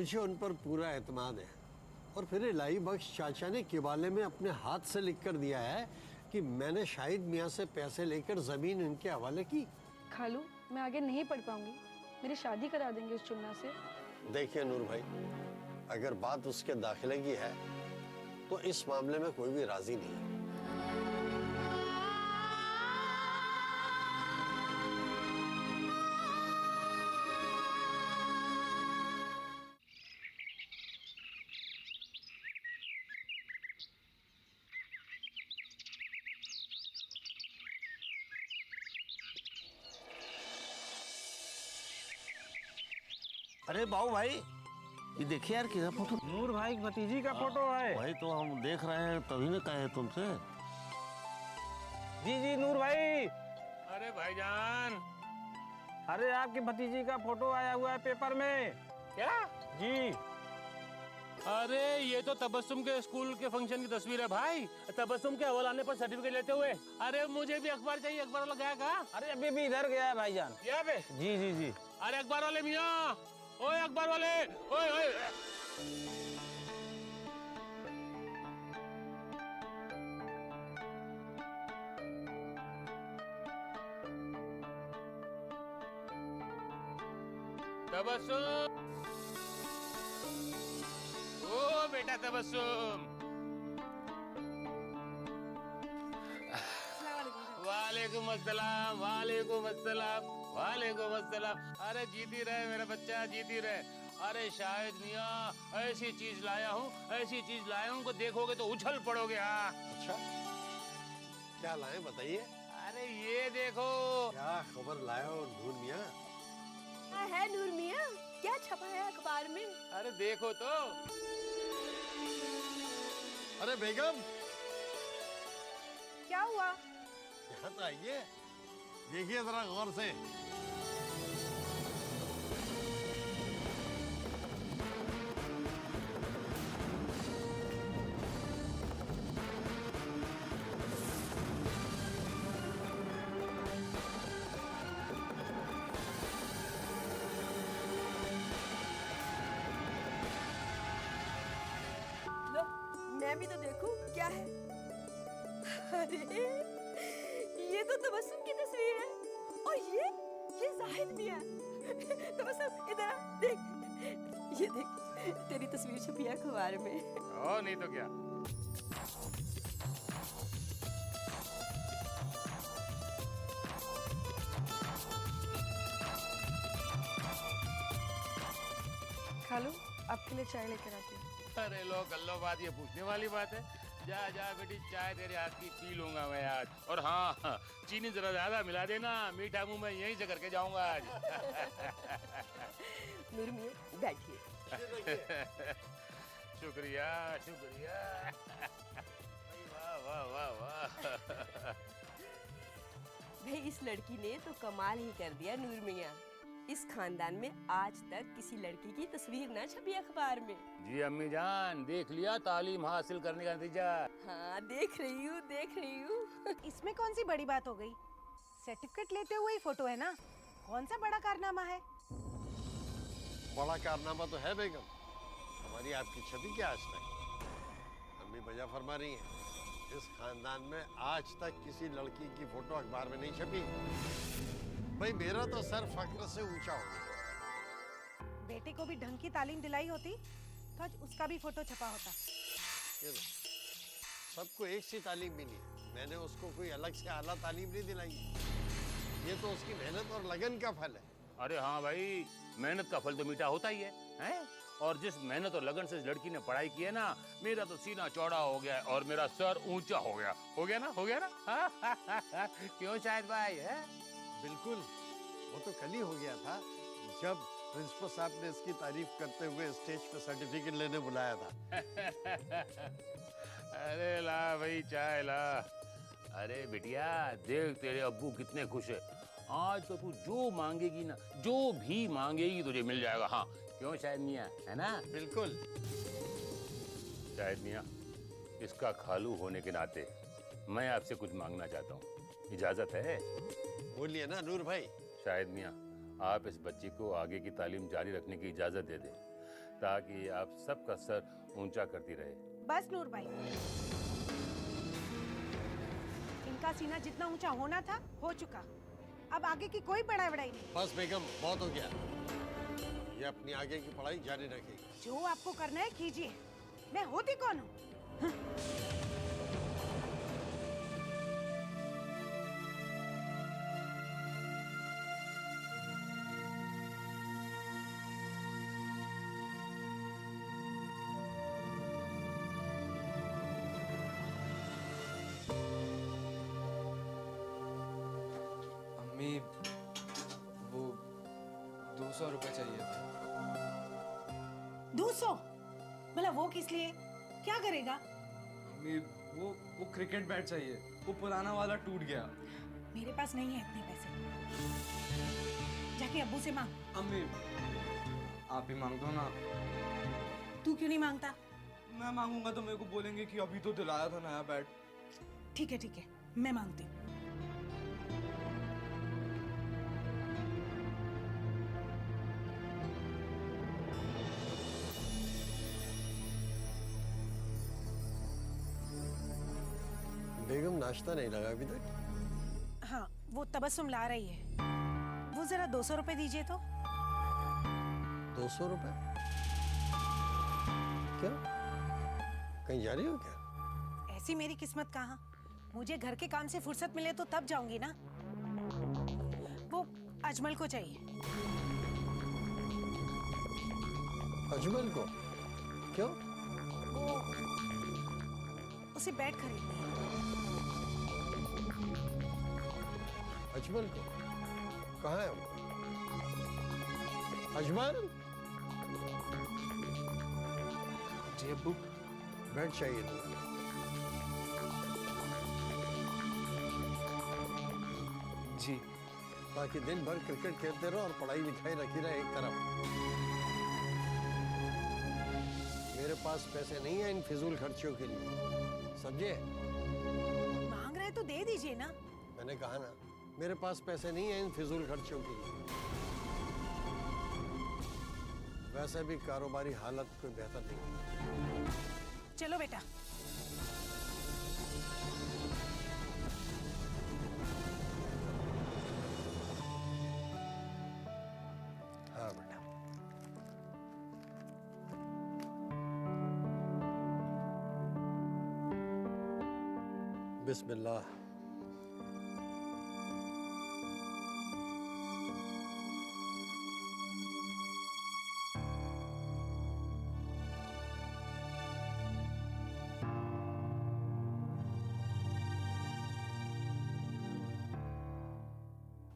मुझे उन पर पूरा एतमाद है। और फिर इलाही बख्श चाचा ने किबाले में अपने हाथ से लिख कर दिया है कि मैंने शाहिद मियाँ से पैसे लेकर ज़मीन इनके हवाले की। खालू, मैं आगे नहीं पढ़ पाऊंगी, मेरी शादी करा देंगे उस चुन्ना से। देखिए नूर भाई, अगर बात उसके दाखिले की है तो इस मामले में कोई भी राजी नहीं है। अरे बाबू भाई, ये देखिए यार किधर फोटो। नूर भाई की भतीजी का फोटो है। भाई तो हम देख रहे हैं, तभी ने कहे तुमसे। जी जी नूर भाई। अरे भाईजान, अरे आपकी भतीजी का फोटो आया हुआ है पेपर में। क्या? जी। अरे ये तो तबस्सुम के स्कूल के फंक्शन की तस्वीर है भाई। तबस्सुम के हवालाने पर सर्टिफिकेट लेते हुए। अरे मुझे भी अखबार चाहिए, अखबार वाला गया कहाँ? अरे अभी भी इधर गया है भाईजान। यहाँ पे? जी जी जी। अरे अखबार वाले मियाँ, ओए अखबार वाले, ओए ओए। तबस्सुम, ओ बेटा तबस्सुम। वालेकुम अस्सलाम, वालेकुम अस्सलाम, वालेकुम अस्सलाम। अरे जीती रहे मेरा बच्चा, जीती रहे। अरे शाहिद मियाँ, ऐसी चीज लाया हूँ, ऐसी चीज लाया हूँ को देखोगे तो उछल पड़ोगे। हाँ। अच्छा, क्या लाए बताइए। अरे ये देखो। क्या खबर लाए हो नूर मियाँ? क्या है नूर मियाँ, क्या छपा है अखबार में? अरे देखो तो। अरे बेगम, क्या हुआ? यहाँ तो आइए, देखिए जरा गौर से। लो, मैं भी तो देखूं क्या है। अरे ये तो तबस्सुम की तस्वीर है। और ये जाहिद मियाँ। तबस्सुम इधर आ, देख, ये देख, तेरी तस्वीर छपी है अखबार में। ओ नहीं तो क्या। खालू, आपके लिए चाय लेकर आती हूँ। अरे लो कल्लो, बात ये पूछने वाली बात है। जा जा बेटी, चाय तेरे हाथ की पी लूंगा मैं आज। और हाँ, चीनी जरा ज्यादा मिला देना, मीठा मुंह मैं यहीं से करके जाऊंगा आज। नूर मियाँ बैठिए। शुक्रिया शुक्रिया। वाह वाह वाह वाह। भाई इस लड़की ने तो कमाल ही कर दिया नूर मियाँ। इस खानदान में आज तक किसी लड़की की तस्वीर ना छपी अखबार में। जी अम्मी जान, देख लिया तालीम हासिल करने का नतीजा। हाँ देख रही हूँ, देख रही हूँ। इसमें कौन सी बड़ी बात हो गई? सर्टिफिकेट लेते हुए ही फोटो है ना, कौन सा बड़ा कारनामा है? बड़ा कारनामा तो है बेगम, हमारी आपकी छवि क्या आज तक। अम्मी बजा फरमा रही हैं, इस खानदान में आज तक किसी लड़की की फोटो अखबार में नहीं छपी। भाई मेरा तो सर फख्र से ऊंचा हो गया। बेटे को भी ढंग की तालीम दिलाई होती तो आज उसका भी फोटो छपा होता। ये लो, सबको एक सी तालीम मिली है, मैंने उसको कोई अलग से आला तालीम नहीं दिलाई। ये तो उसकी मेहनत और लगन का फल है। अरे हाँ भाई, मेहनत का फल तो मीठा होता ही है, हैं? और जिस मेहनत और लगन से इस लड़की ने पढ़ाई की है ना, मेरा तो सीना चौड़ा हो गया और मेरा सर ऊंचा हो गया। हो गया ना, हो गया ना। क्यों शाहिद भाई है? बिल्कुल, वो तो कल ही हो गया था जब प्रिंसिपल साहब ने इसकी तारीफ करते हुए स्टेज पे सर्टिफिकेट लेने बुलाया था। अरे ला भाई चाय ला। अरे बिटिया देख, तेरे अब्बू कितने खुश है। आज तो तू जो मांगेगी ना, जो भी मांगेगी तुझे मिल जाएगा। हाँ क्यों शाहिद मियाँ, है ना? बिल्कुल। शाहिद मियाँ, इसका खालू होने के नाते मैं आपसे कुछ मांगना चाहता हूँ, इजाजत है? बोलिए ना नूर भाई। शाहिद मियाँ, आप इस बच्ची को आगे की तालीम जारी रखने की इजाजत दे दें। ताकि आप सबका सर ऊंचा करती रहे। बस नूर भाई, इनका सीना जितना ऊंचा होना था हो चुका। अब आगे की कोई बड़ा बड़ाई नहीं। बस बेगम, बहुत हो गया। ये अपनी आगे की पढ़ाई जारी रखेगी। जो आपको करना है कीजिए, मैं होती कौन हूँ? अम्मी, वो 200 रुपए चाहिए थे। 200? मतलब वो किस लिए? क्या करेगा? अम्मी, वो क्रिकेट बैट चाहिए। वो पुराना वाला टूट गया। मेरे पास नहीं है इतने पैसे। जाके अब्बू से मांग। अम्मी, आप ही मांग दो ना। तू क्यों नहीं मांगता? मैं मांगूंगा तो मेरे को बोलेंगे कि अभी तो दिलाया था नया बैट। ठीक है, मैं मांगती हूँ। बेगम, नाश्ता नहीं लगा अभी तक? हाँ, वो तबस्सुम ला रही है। वो जरा 200 रुपए दीजिए तो। 200 रुपए? क्या? कहीं जा रही हो क्या? ऐसी मेरी किस्मत कहाँ। मुझे घर के काम से फुर्सत मिले तो तब जाऊंगी ना। वो अजमल को चाहिए। अजमल को? क्यों? वो उसे बैट खरीदनी है। अजमल को? कहाँ है वो? अजमल? जी अब्बू। बैट चाहिए तुम्हें? जी। ताकि दिन भर क्रिकेट खेलते रहो और पढ़ाई लिखाई रखी रहे एक तरफ। मेरे पास पैसे नहीं है इन फिजूल खर्चों के लिए, समझे? मांग रहे तो दे दीजिए ना। मैंने कहा ना, मेरे पास पैसे नहीं है इन फिजूल खर्चों के लिए। वैसे भी कारोबारी हालत कोई बेहतर नहीं है। चलो बेटा। हाँ बेटा। बिस्मिल्लाह।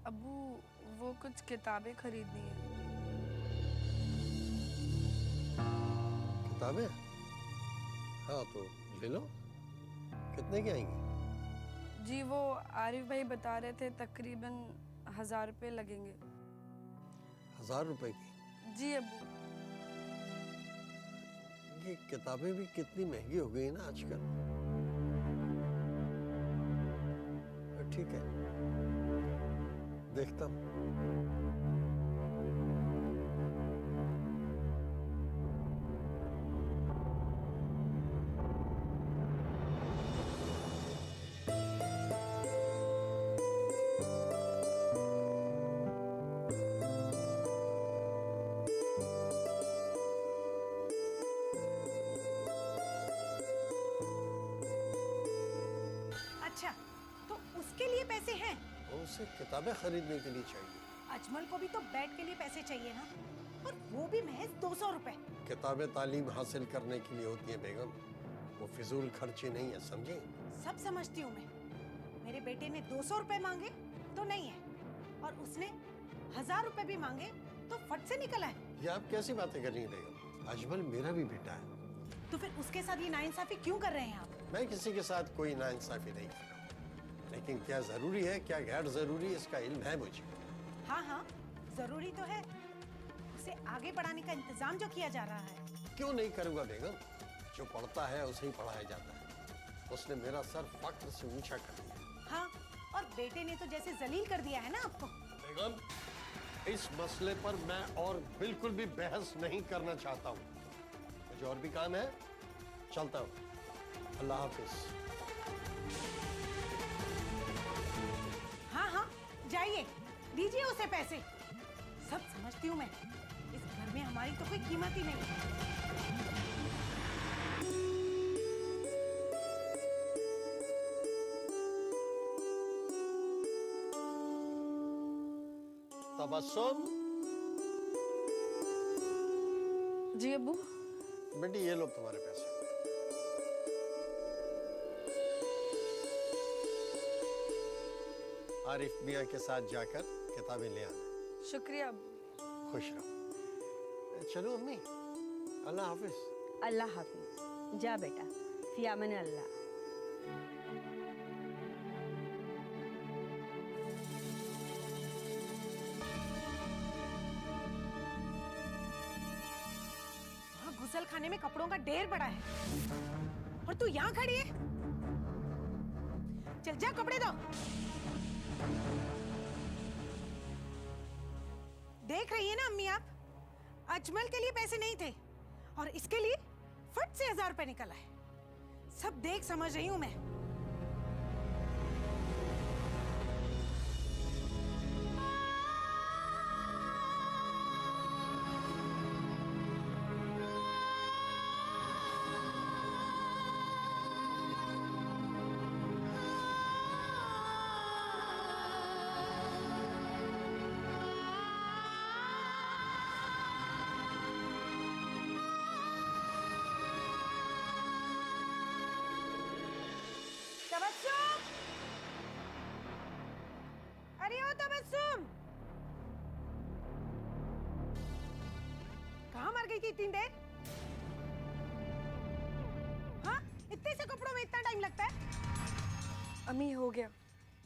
अब्बू, वो कुछ किताबें खरीदनी है। किताबें? हाँ तो ले लो। कितने की आएंगी? जी, वो आरिफ भाई बता रहे थे तकरीबन 1000 रुपये लगेंगे। 1000 रुपए की? जी अब्बू। ये किताबें भी कितनी महंगी हो गई ना आजकल। ठीक है, देखता हूँ। अच्छा, तो उसके लिए पैसे हैं? उसे किताबें खरीदने के लिए चाहिए। अजमल को भी तो बैट के लिए पैसे चाहिए ना, और वो भी महज 200 रुपए। किताबें तालीम हासिल करने के लिए होती हैं बेगम, वो फिजूल खर्ची नहीं है, समझे? सब समझती हूँ मैं। मेरे बेटे ने 200 रुपए मांगे तो नहीं है, और उसने 1000 रुपए भी मांगे तो फट से निकला है। ये आप कैसी बातें कर रही हैं बेगम? अजमल मेरा भी बेटा है। तो फिर उसके साथ ये नाइंसाफी क्यों कर रहे हैं आप? मैं किसी के साथ कोई नाइंसाफी नहीं कर रहा, लेकिन क्या जरूरी है क्या गैर जरूरी, इसका इल्म है मुझे। हाँ हाँ, जरूरी तो है। उसे आगे पढ़ाने का इंतजाम जो किया जा रहा है। क्यों नहीं करूंगा बेगम? जो पढ़ता है उसे ही पढ़ाया जाता है। उसने मेरा सर फख्र से ऊंचा कर दिया। हाँ, और बेटे ने तो जैसे जलील कर दिया है ना आपको। बेगम, इस मसले पर मैं और बिल्कुल भी बहस नहीं करना चाहता हूँ। मुझे और भी काम है, चलता हूँ। अल्लाह हाफिज। हाँ हाँ जाइए, दीजिए उसे पैसे। सब समझती हूँ मैं, इस घर में हमारी तो कोई कीमत ही नहीं। तबस्सुम, जी अब्बू। बेटी ये लो तुम्हारे पैसे। आरिफ मियाँ के साथ जाकर किताबें ले आना। शुक्रिया अब्बू। खुश रहो। चलो अम्मी, अल्लाह हाफिज। अल्लाह हाफिज। जा बेटा, फियामन अल्लाह। वहाँ गुसल खाने में कपड़ों का ढेर पड़ा है और तू यहाँ खड़ी है। चल जा कपड़े दो। देख रही है ना अम्मी आप, अजमल के लिए पैसे नहीं थे और इसके लिए फट से 1000 रुपए निकला है। सब देख समझ रही हूँ मैं। तबस्सुम, अरे ओ तबस्सुम, कहाँ मर गई थी इतनी देर? हाँ, इतने से कपड़ों में इतना टाइम लगता है? अम्मी हो गया।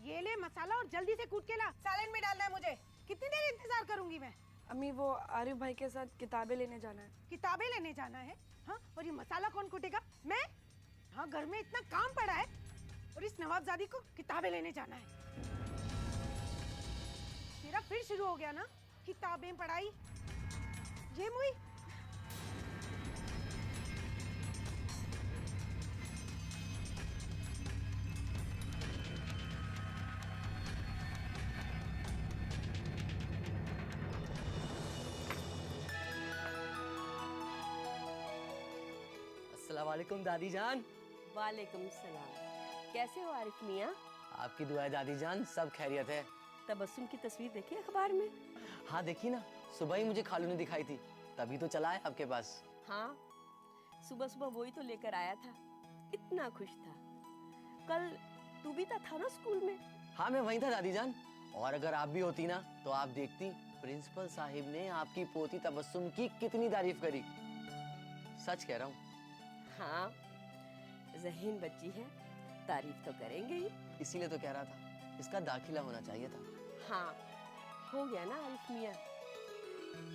ये ले मसाला और जल्दी से कूट के ला, सैलेड में डालना है मुझे। कितनी देर इंतजार करूंगी मैं? अम्मी वो आरिफ भाई के साथ किताबें लेने जाना है। किताबें लेने जाना है? हाँ, और ये मसाला कौन कूटेगा? मैं? हाँ, घर में इतना काम पड़ा है और इस नवाबजादी को किताबें लेने जाना है। तेरा फिर शुरू हो गया ना, किताबें पढ़ाई। ये मुई अस्सलाम वालेकुम दादी जान। वालेकुम सलाम। कैसे हो आरिफ मियाँ? आपकी दुआ है दादी जान, सब खैरियत है। तबस्सुम की तस्वीर देखी अखबार में? हाँ देखी ना, सुबह ही मुझे खालू ने दिखाई थी, तभी तो चला है आपके पास। हाँ, सुबह सुबह वही तो लेकर आया था। इतना खुश था। कल तू भी था ना स्कूल में? हाँ मैं वहीं था दादी जान, और अगर आप भी होती ना तो आप देखती प्रिंसिपल साहिब ने आपकी पोती तबस्सुम की कितनी तारीफ करी। सच कह रहा हूँ। हाँ, ज़हीन बच्ची है, तारीफ तो करेंगे ही। इसीलिए तो कह रहा था, इसका दाखिला होना चाहिए था। हाँ, हो गया ना आरिफ मियाँ।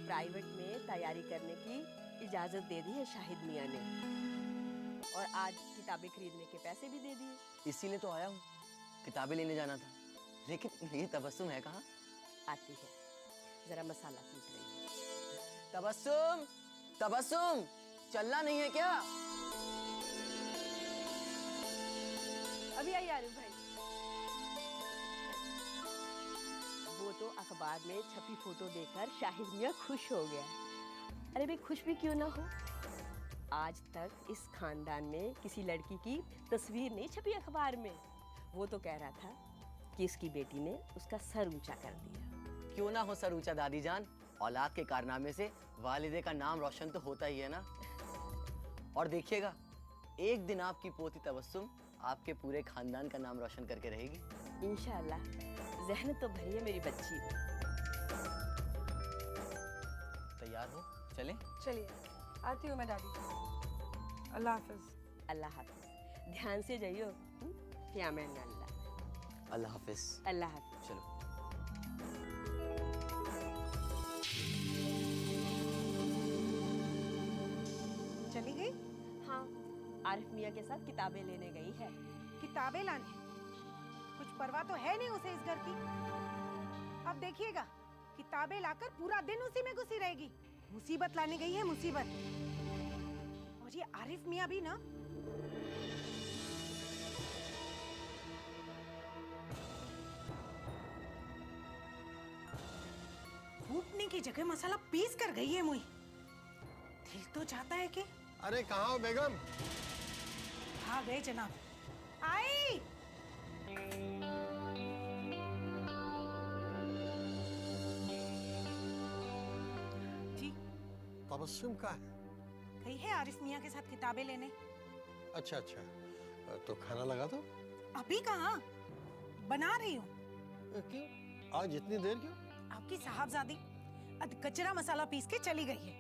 प्राइवेट में तैयारी करने की इजाज़त दे दी है शाहिद मियाँ ने, और आज किताबें खरीदने के पैसे भी दे दिए। इसीलिए तो आया हूँ, किताबें लेने जाना था। लेकिन ये तबस्सुम है कहाँ? आती है, जरा मसाला पीस रही है। तबस्सुम, तबस्सुम, चलना नहीं है क्या? अभी आई आरिफ भाई। वो तो अखबार में छपी फोटो देखकर शाहिद मियाँ खुश हो गया। अरे भाई खुश भी क्यों ना हो, आज तक इस खानदान में किसी लड़की की तस्वीर नहीं छपी अखबार में। वो तो कह रहा था कि इसकी बेटी ने उसका सर ऊंचा कर दिया। क्यों ना हो सर ऊंचा दादी जान, औलाद के कारनामे से वालिदे का नाम रोशन तो होता ही है ना। और देखिएगा, एक दिन आपकी पोती तबस्सुम आपके पूरे खानदान का नाम रोशन करके रहेगी। इंशाअल्लाह, ज़हन तो भरी है मेरी बच्ची। तैयार हो, चलें? चलिए, आती हूँ मैं दादी। अल्लाह हाफिज। अल्लाह हाफिज। ध्यान से जाइयो। फ़ियामान अल्लाह। अल्लाह हाफिज। अल्लाह हाफिज। चलो। चली गई? हाँ, आरिफ मियाँ के साथ किताबें लेने गई है। किताबें लाने? कुछ परवाह तो है नहीं उसे इस घर की। अब देखिएगा किताबें लाकर पूरा दिन उसी में घुसी रहेगी। मुसीबत लाने गई है मुसीबत। और ये आरिफ मियाँ भी ना, कूटने की जगह मसाला पीस कर गई है मुई। दिल तो चाहता है कि अरे कहाँ हो बेगम? हाँ गए जनाब। आई जी, तबस्सुम का है? गई है आरिफ मियाँ के साथ किताबें लेने। अच्छा अच्छा, तो खाना लगा दो। अभी कहाँ, बना रही हूँ। क्यों आज इतनी देर क्यों? आपकी साहबजादी कचरा मसाला पीस के चली गई है,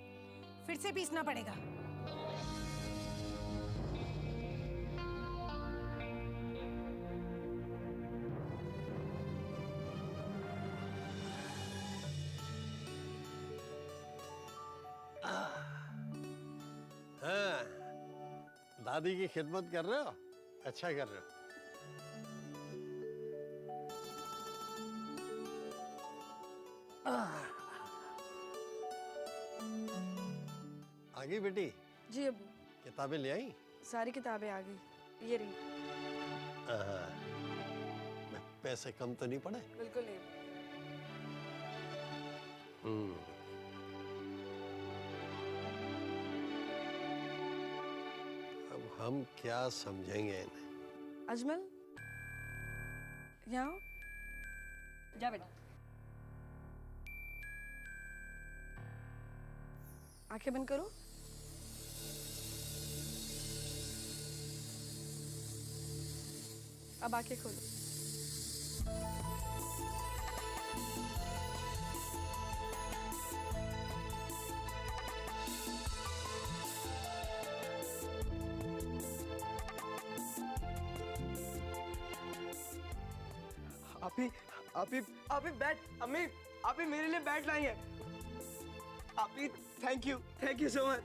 फिर से पीसना पड़ेगा। हाँ, दादी की खिदमत कर रहे हो, अच्छा कर रहे हो। आ गई बेटी? जी अबू, किताबें ले आई? सारी किताबें आ गई, ये रही। मैं पैसे कम तो नहीं पड़े? बिल्कुल नहीं। अब हम क्या समझेंगे इन्हें? अजमल, यहाँ आओ। जा बेटा। आंखें बंद करो। अब आंखें खोलो। आप बैट, अम्मी आप मेरे लिए बैट लाई है। आप थैंक यू सो मच।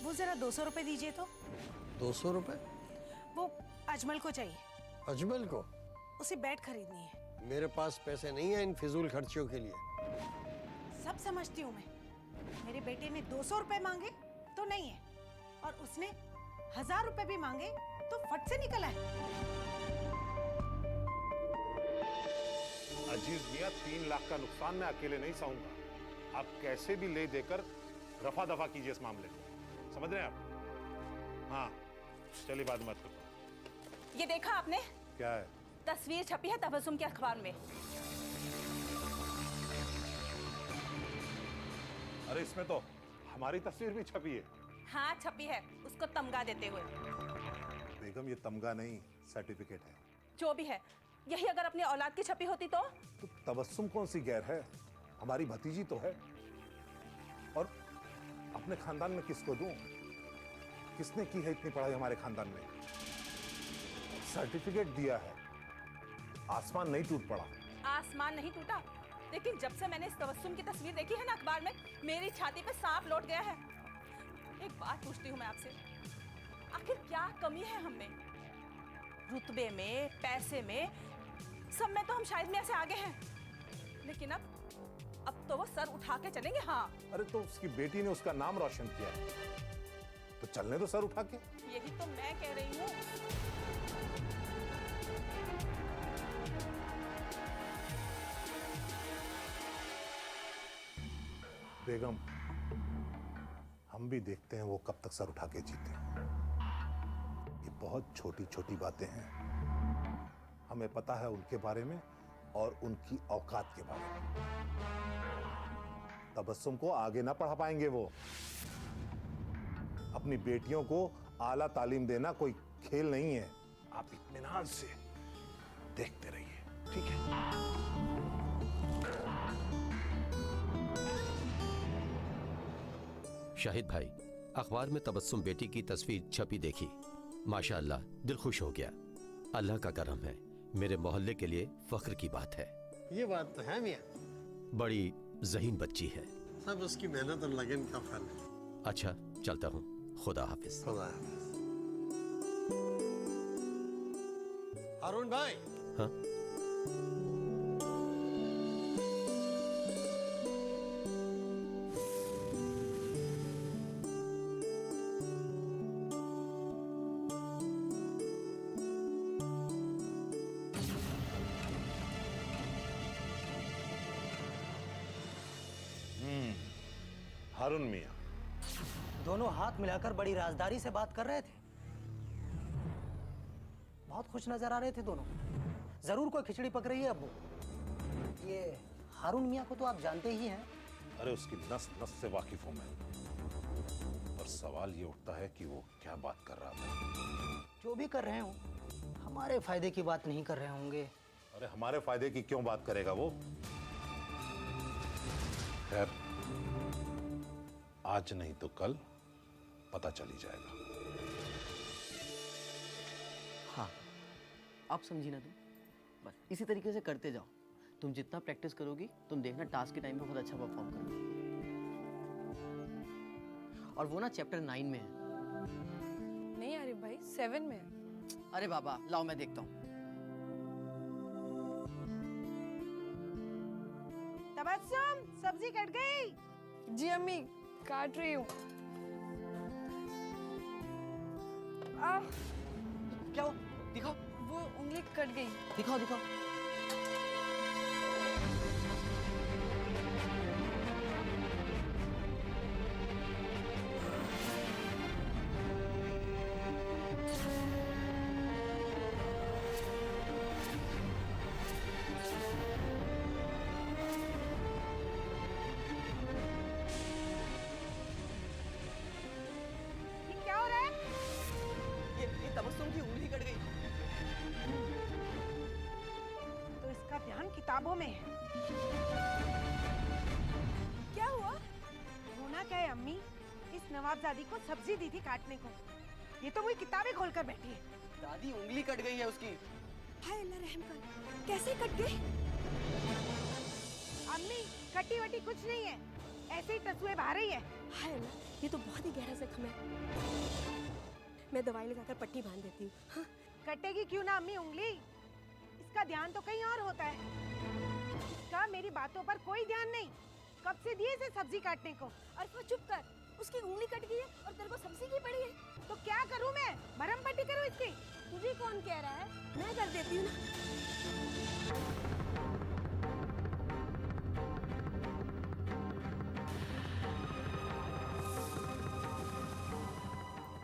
वो जरा 200 रुपए दीजिए तो। 200 रुपए? वो अजमल को चाहिए, अजमल को? उसे बैट खरीदनी है। मेरे पास पैसे नहीं है इन फिजूल खर्चियों के लिए। सब समझती हूँ मैं, मेरे बेटे ने 200 रुपए मांगे तो नहीं है, और उसने 1000 रुपए भी मांगे तो फट से निकला है। अजीज मियां, 3 लाख का नुकसान मैं अकेले नहीं सहूंगा। आप कैसे भी ले देकर रफा दफा कीजिए इस मामले को, समझ रहे हैं आप? हाँ चलिए बाद मत करो। ये देखा आपने? क्या है? तस्वीर छपी है तबस्सुम के अखबार में। अरे इसमें तो हमारी तस्वीर भी छपी है। हाँ छपी है, उसको तमगा देते हुए। बेगम ये तमगा नहीं, सर्टिफिकेट है। जो भी है, यही अगर अपनी औलाद की छपी होती तो तबस्सुम कौन सी गैर है, हमारी भतीजी तो है। और अपने खानदान में किसको दूं? किसने की है इतनी पढ़ाई हमारे खानदान में? सर्टिफिकेट दिया है, आसमान नहीं टूट पड़ा। आसमान नहीं टूटा, लेकिन जब से मैंने इस तबस्सुम की तस्वीर देखी है ना अखबार में, मेरी छाती पे सांप लौट गया है। एक बात पूछती हूँ मैं आपसे, आखिर क्या कमी है हमें? रुतबे में, पैसे में, सब में तो हम शायद मियां से आगे हैं, लेकिन अब तो वो सर उठा के चलेंगे। हाँ अरे तो उसकी बेटी ने उसका नाम रोशन किया है, तो चलने दो सर उठा के। यही तो मैं कह रही हूँ। बेगम, हम भी देखते हैं वो कब तक सर उठा के जीते हैं। ये बहुत छोटी छोटी बातें हैं, हमें पता है उनके बारे में और उनकी औकात के बारे में। तबस्सुम को आगे ना पढ़ा पाएंगे वो। अपनी बेटियों को आला तालीम देना कोई खेल नहीं है। आप इत्मीनान से देखते रहिए, ठीक है? शाहिद भाई, अखबार में तबस्सुम बेटी की तस्वीर छपी देखी, माशाअल्लाह दिल खुश हो गया। अल्लाह का करम है, मेरे मोहल्ले के लिए फख्र की बात है। ये बात तो है मियां, बड़ी ज़हीन बच्ची है। सब उसकी मेहनत और लगन का फल है। अच्छा, चलता हूँ। खुदा हाफिज। खुदा हाफिज। अरुण भाई। हाँ? हारून मियां, दोनों हाथ मिलाकर बड़ी राजदारी से बात कर रहे थे। बहुत खुश नजर आ रहे थे दोनों। जरूर कोई खिचड़ी पक रही है अब्बू। ये हारून मियां को तो आप जानते ही हैं। अरे उसकी नस नस से वाकिफ हूं मैं, पर सवाल ये उठता है कि वो क्या बात कर रहा था। जो भी कर रहे हो, हमारे फायदे की बात नहीं कर रहे होंगे। अरे हमारे फायदे की क्यों बात करेगा वो? खैर, आज नहीं तो कल पता चल ही जाएगा। हाँ, आप समझी ना तुम, बस इसी तरीके से करते जाओ। तुम जितना प्रैक्टिस करोगी, तुम देखना टास्क के टाइम पे बहुत अच्छा परफॉर्म करोगी। और वो ना चैप्टर 9 में है। नहीं आरिफ भाई, 7 में है। अरे बाबा, लाओ मैं देखता हूँ। तबस्सुम, सब्जी कट गई। जी अम्मी, काट रही हूँ। क्या हो? दिखाओ। वो उंगली कट गई। दिखाओ दिखाओ। ये क्या हो रहा है? ये तबस्सुम की उंगली कट गई। तो इसका ध्यान किताबों में है। क्या हुआ? होना क्या है अम्मी? इस नवाबजादी को सब्जी दी थी काटने को। ये तो वही किताबें खोलकर बैठी है। दादी, उंगली कट गई है उसकी। हाय अल्लाह रहम कर, कैसे कट गए? अम्मी, कटी वटी कुछ नहीं है, ऐसे ही तसुए बहा रही है। हाय अल्लाह, ये तो बहुत ही गहरा जख्म है। मैं दवाई लगाकर पट्टी बांध देती हूँ। हाँ? कटेगी क्यों ना अम्मी उंगली? इसका ध्यान तो कहीं और होता है। इसका मेरी बातों पर कोई ध्यान नहीं। कब से दिए इसे सब्जी काटने को? अरफा चुप कर, उसकी उंगली कट गई है और तेरे को सब्जी की पड़ी है। तो क्या करूं मैं? मरहम पट्टी करूं इसकी? तुझे कौन कह रहा है? मैं कर देती हूँ ना।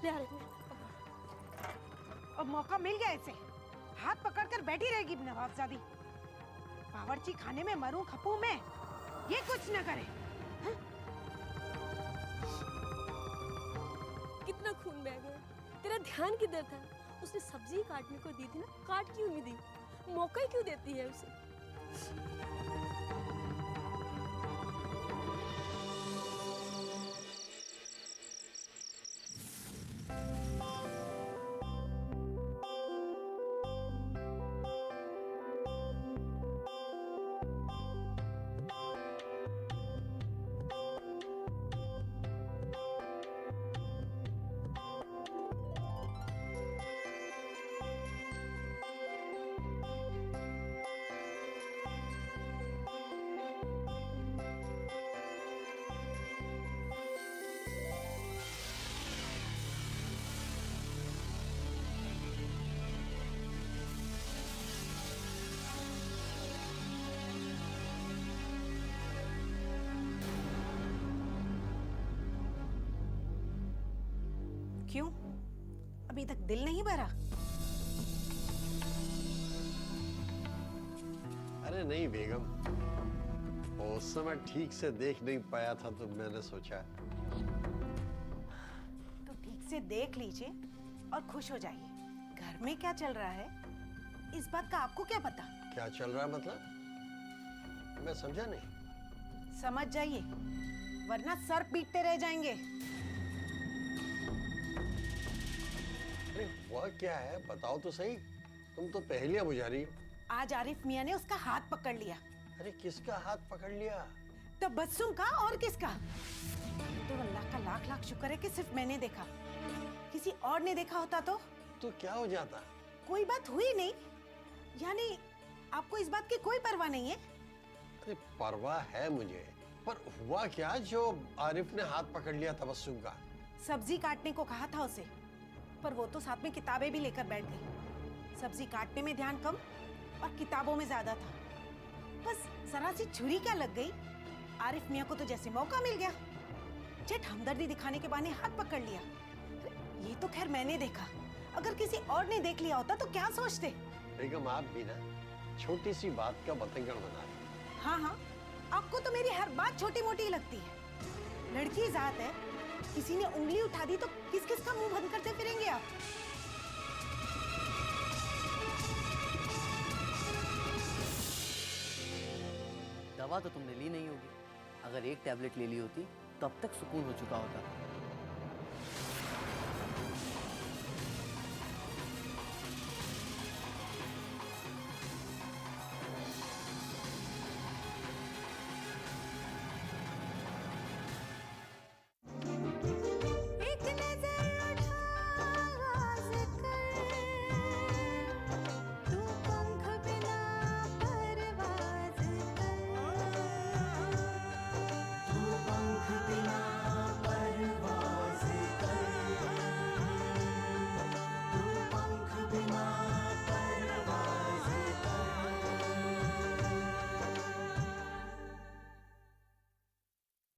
ले आ रही हूँ। अब मौका मिल गया इसे। हाथ पकड़कर बैठी रहेगी नवाबजादी। बावर्ची खाने में मरूं खपूं मैं, ये कुछ न करे। कितना खून बह गया। तेरा ध्यान किधर था? उसने सब्जी काटने को दी थी ना, काट क्यों नहीं दी? मौका ही क्यों देती है उसे? क्यों? अभी तक दिल नहीं भरा? अरे नहीं बेगम, वो उस समय ठीक से देख नहीं पाया था तो मैंने सोचा। तो ठीक से देख लीजिए और खुश हो जाइए। घर में क्या चल रहा है, इस बात का आपको क्या पता? क्या चल रहा है मतलब? मैं समझा नहीं। समझ जाइए, वरना सर पीटते रह जाएंगे। अरे वह क्या है, बताओ तो सही। तुम तो पहेलियां बुझा रही हो। आज आरिफ मियां ने उसका हाथ पकड़ लिया अरे किसका हाथ पकड़ लिया? तबस्सुम का और किसका? तो अल्लाह का लाख लाख शुक्र है कि सिर्फ मैंने देखा। किसी और ने देखा होता तो क्या हो जाता? कोई बात हुई नहीं। यानी आपको इस बात की कोई परवाह नहीं है? अरे परवाह है मुझे, पर हुआ क्या जो आरिफ ने हाथ पकड़ लिया तबस्सुम का? सब्जी काटने को कहा था उसे, पर वो तो साथ में किताबें भी लेकर बैठ गई। सब्जी काटने में ध्यान कम और किताबों में ज्यादा था। बस जरा सी छुरी क्या लग गई, आरिफ मियाँ को तो जैसे मौका मिल गया, झट हमदर्दी दिखाने के बहाने हाथ पकड़ लिया। ये तो खैर मैंने देखा, अगर किसी और ने देख लिया होता तो क्या सोचते? बेगम आप भी ना छोटी सी बात का बतंगड़ बना रही। हाँ हाँ, आपको तो मेरी हर बात छोटी मोटी लगती है। लड़की जात है, किसी ने उंगली उठा दी तो किस किस का मुंह बंद करते फिरेंगे आप? दवा तो तुमने ली नहीं होगी। अगर एक टैबलेट ले ली होती तो अब तक सुकून हो चुका होता।